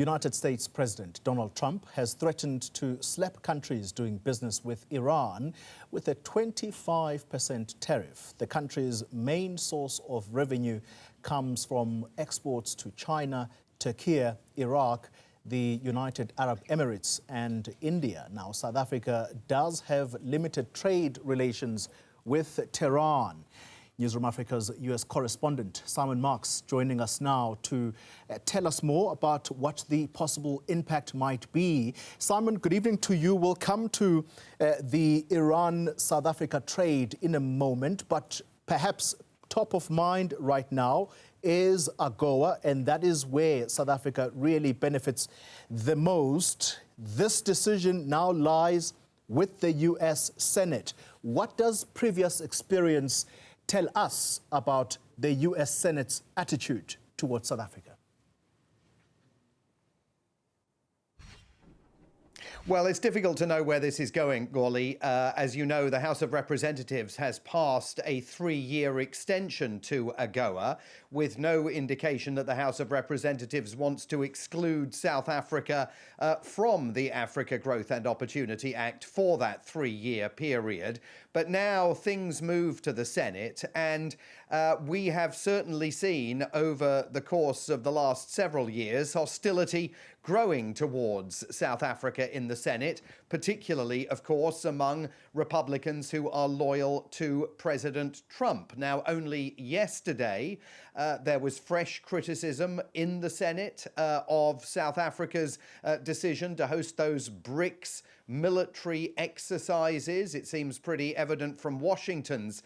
United States President Donald Trump has threatened to slap countries doing business with Iran with a 25% tariff. The country's main source of revenue comes from exports to China, Türkiye, Iraq, the United Arab Emirates and India. Now, South Africa does have limited trade relations with Tehran. Newzroom Afrika's US correspondent Simon Marks joining us now to tell us more about what the possible impact might be. Simon, good evening to you. We'll come to the Iran-South Africa trade in a moment, but perhaps top of mind right now is AGOA, and that is where South Africa really benefits the most. This decision now lies with the US Senate. What does previous experience tell us about the US Senate's attitude towards South Africa? Well, it's difficult to know where this is going, Gorley. As you know, the House of Representatives has passed a 3-year extension to AGOA with no indication that the House of Representatives wants to exclude South Africa from the Africa Growth and Opportunity Act for that 3-year period. But now things move to the Senate, and we have certainly seen over the course of the last several years hostility growing towards South Africa in the Senate, particularly, of course, among Republicans who are loyal to President Trump. Now, only yesterday, there was fresh criticism in the Senate of South Africa's decision to host those BRICS military exercises. It seems pretty evident from Washington's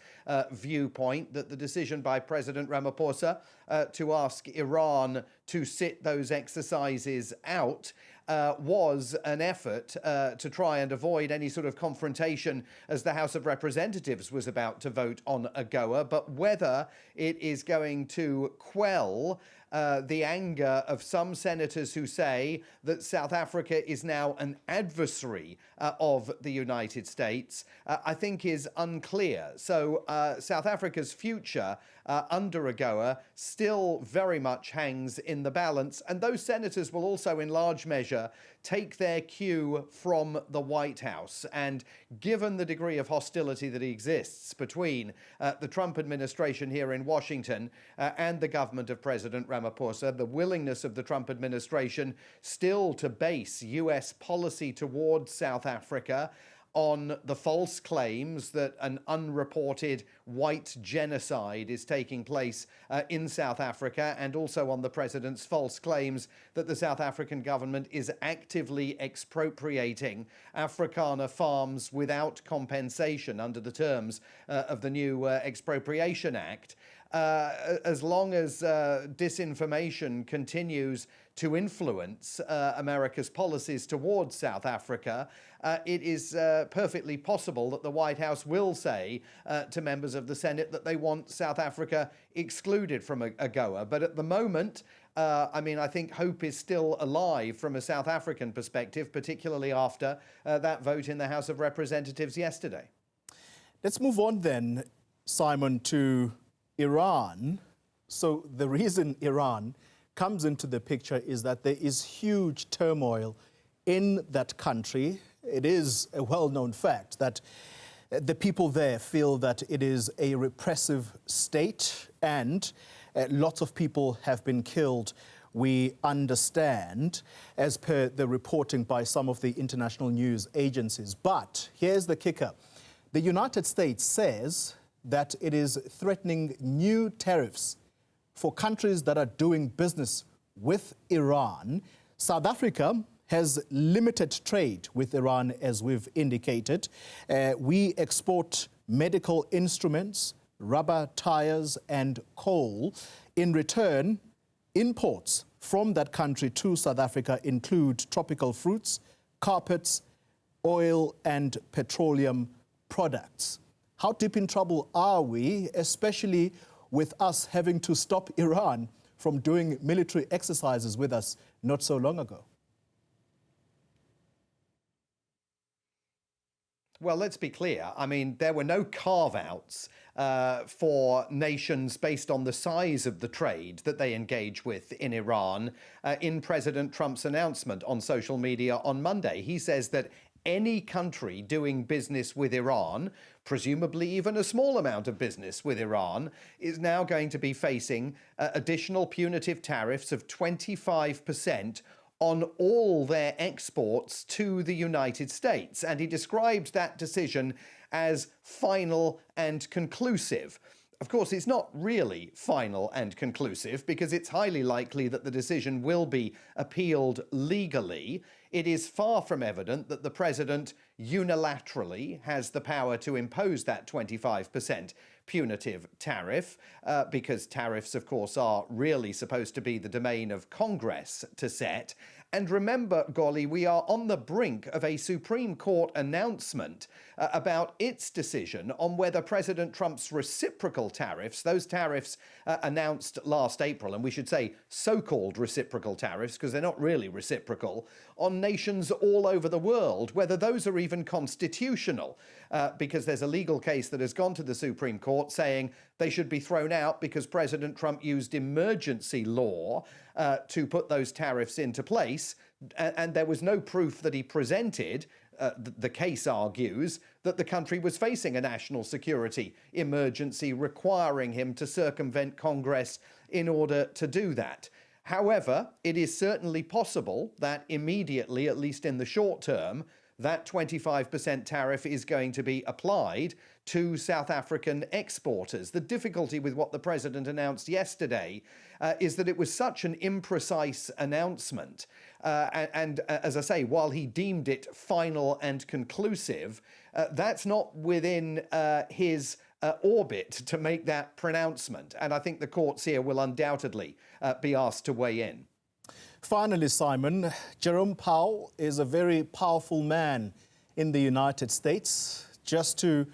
viewpoint that the decision by President Ramaphosa to ask Iran to sit those exercises out was an effort to try and avoid any sort of confrontation as the House of Representatives was about to vote on AGOA. But whether it is going to quell the anger of some senators who say that South Africa is now an adversary of the United States, I think is unclear. So South Africa's future under AGOA still very much hangs in the balance. And those senators will also, in large measure, take their cue from the White House. And given the degree of hostility that exists between the Trump administration here in Washington and the government of President Ramaphosa, the willingness of the Trump administration still to base US policy towards South Africa on the false claims that an unreported white genocide is taking place in South Africa, and also on the president's false claims that the South African government is actively expropriating Afrikaner farms without compensation under the terms of the new Expropriation Act. As long as disinformation continues to influence America's policies towards South Africa, it is perfectly possible that the White House will say to members of the Senate that they want South Africa excluded from AGOA. But at the moment, I mean, I think hope is still alive from a South African perspective, particularly after that vote in the House of Representatives yesterday. Let's move on then, Simon, to Iran. So the reason Iran comes into the picture is that there is huge turmoil in that country. It is a well-known fact that the people there feel that it is a repressive state, and lots of people have been killed, we understand, as per the reporting by some of the international news agencies. But here's the kicker. The United States says that it is threatening new tariffs for countries that are doing business with Iran. South Africa has limited trade with Iran, as we've indicated. We export medical instruments, rubber tires, and coal. In return, imports from that country to South Africa include tropical fruits, carpets, oil, and petroleum products. How deep in trouble are we, especially with us having to stop Iran from doing military exercises with us not so long ago? Well, let's be clear. I mean, there were no carve-outs for nations based on the size of the trade that they engage with in Iran in President Trump's announcement on social media on Monday. He says that any country doing business with Iran, presumably even a small amount of business with Iran, is now going to be facing additional punitive tariffs of 25% on all their exports to the United States. And he described that decision as final and conclusive. Of course, it's not really final and conclusive because it's highly likely that the decision will be appealed legally. It is far from evident that the president unilaterally has the power to impose that 25% punitive tariff, because tariffs, of course, are really supposed to be the domain of Congress to set. And remember, Golly, we are on the brink of a Supreme Court announcement about its decision on whether President Trump's reciprocal tariffs, those tariffs announced last April, and we should say so-called reciprocal tariffs because they're not really reciprocal, on nations all over the world, whether those are even constitutional, because there's a legal case that has gone to the Supreme Court saying they should be thrown out because President Trump used emergency law to put those tariffs into place, and there was no proof that he presented. The case argues that the country was facing a national security emergency requiring him to circumvent Congress in order to do that. However, it is certainly possible that immediately, at least in the short term, that 25% tariff is going to be applied to South African exporters. The difficulty with what the president announced yesterday is that it was such an imprecise announcement. And as I say, while he deemed it final and conclusive, that's not within his orbit to make that pronouncement. And I think the courts here will undoubtedly be asked to weigh in. Finally, Simon, Jerome Powell is a very powerful man in the United States. Just to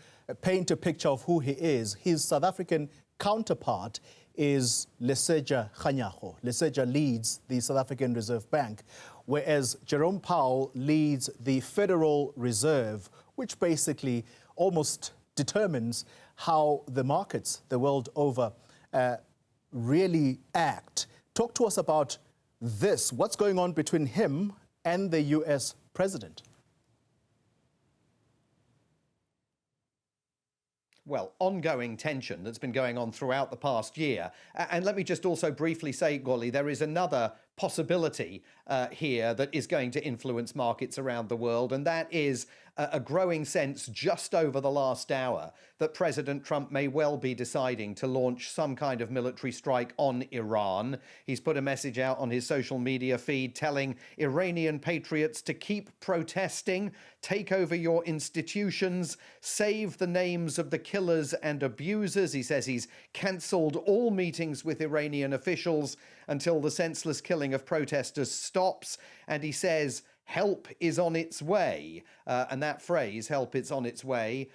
paint a picture of who he is, his South African counterpart is Lesetja Kganyago. Lesetja leads the South African Reserve Bank, whereas Jerome Powell leads the Federal Reserve, which basically almost determines how the markets the world over really act. Talk to us about this. What's going on between him and the US president? Well, ongoing tension that's been going on throughout the past year. And let me just also briefly say, Golly, there is another possibility here that is going to influence markets around the world, and that is a growing sense just over the last hour that President Trump may well be deciding to launch some kind of military strike on Iran. He's put a message out on his social media feed telling Iranian patriots to keep protesting, take over your institutions, save the names of the killers and abusers. He says he's cancelled all meetings with Iranian officials until the senseless killing of protesters stops, and he says help is on its way. And that phrase, help is on its way,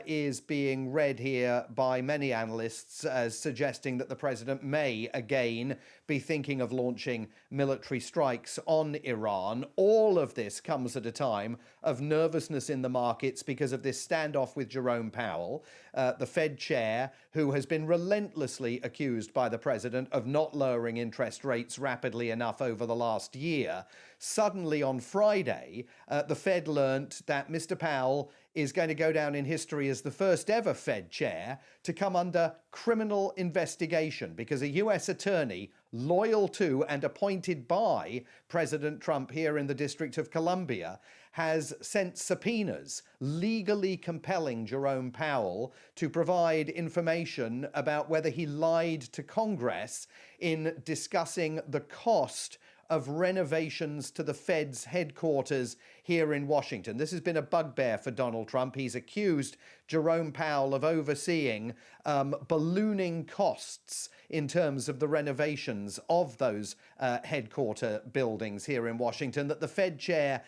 is being read here by many analysts as suggesting that the president may again be thinking of launching military strikes on Iran. All of this comes at a time of nervousness in the markets because of this standoff with Jerome Powell, the Fed chair, who has been relentlessly accused by the president of not lowering interest rates rapidly enough over the last year. Suddenly on Friday, the Fed learnt that Mr. Powell is going to go down in history as the first ever Fed chair to come under criminal investigation because a US attorney loyal to and appointed by President Trump here in the District of Columbia has sent subpoenas legally compelling Jerome Powell to provide information about whether he lied to Congress in discussing the cost of renovations to the Fed's headquarters here in Washington. This has been a bugbear for Donald Trump. He's accused Jerome Powell of overseeing ballooning costs in terms of the renovations of those headquarter buildings here in Washington that the Fed chair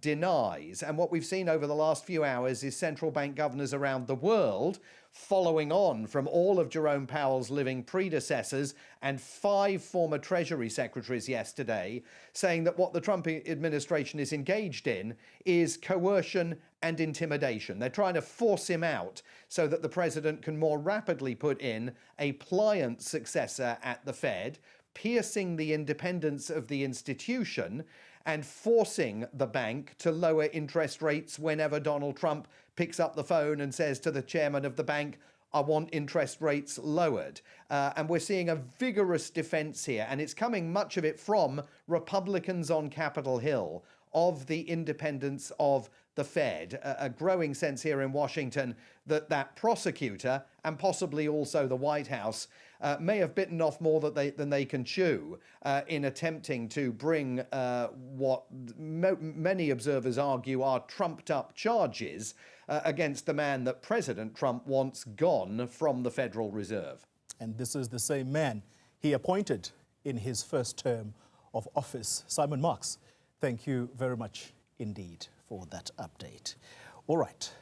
denies. And what we've seen over the last few hours is central bank governors around the world following on from all of Jerome Powell's living predecessors and 5 former Treasury secretaries yesterday, saying that what the Trump administration is engaged in is coercion and intimidation. They're trying to force him out so that the president can more rapidly put in a pliant successor at the Fed, piercing the independence of the institution and forcing the bank to lower interest rates whenever Donald Trump picks up the phone and says to the chairman of the bank, I want interest rates lowered. And we're seeing a vigorous defense here, and it's coming, much of it, from Republicans on Capitol Hill, of the independence of the Fed. A growing sense here in Washington that that prosecutor, and possibly also the White House, may have bitten off more than they can chew in attempting to bring what many observers argue are trumped-up charges against the man that President Trump wants gone from the Federal Reserve. And this is the same man he appointed in his first term of office. Simon Marks, thank you very much indeed for that update. All right.